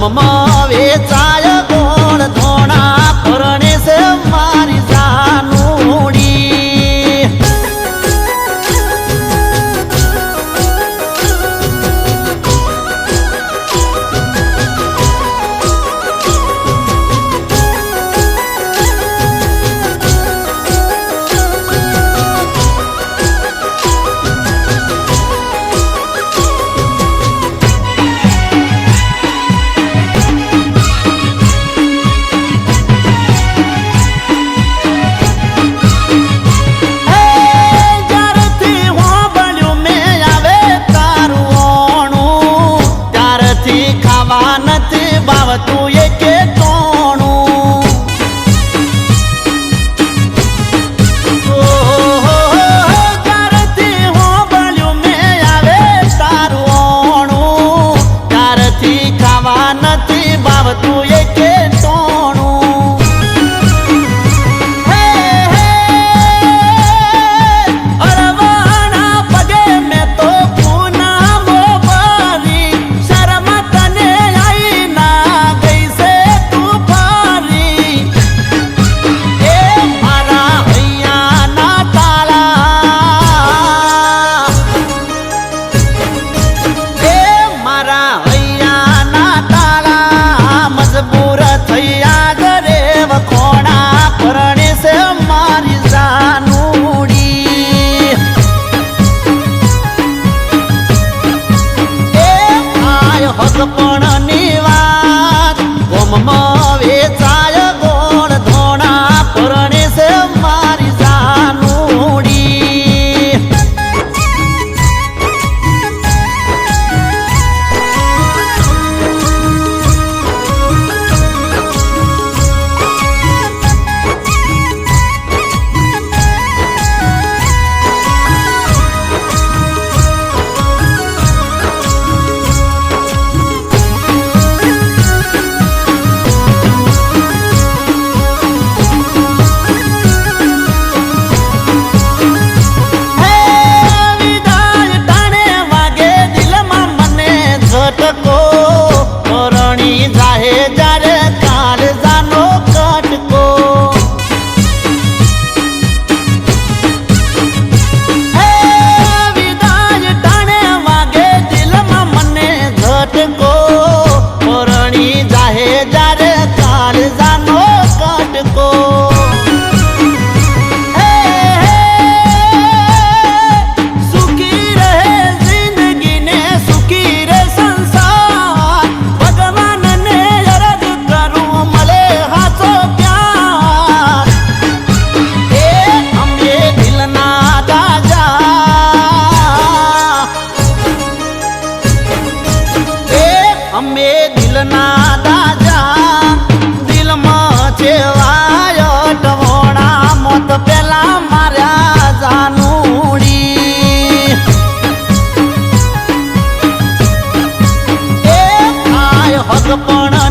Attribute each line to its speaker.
Speaker 1: ગોમમાં વેચાય ગોળ ધોણા પરણે છે મારી જાનુડી તું એ કે તોણું ત્યારથી હું બળ્યું મેં આવે તારું ઓણું ત્યારથી ખાવા નથી ભાવતું એ કે તોણું અરવાના પગે મેં તો પૂનામો ભરી શરમ તને આઈ ના પણ ની વાત ગોમમાં વેચાય ગોળ ધોણા પરણે છે મારી જાનુડી પરણી જાહે જ્યારે કાળ જાનો કટકો વિદાય ટાણે વાગે દિલમાં મને ઝટકો પરણી જાહે જ્યારે કાળ જાનો કટકો અમે દિલના દાજા દિલમાં છેવાય ટવોણા મોત પેલા માર્યા જાનુડી એ આય હક પણ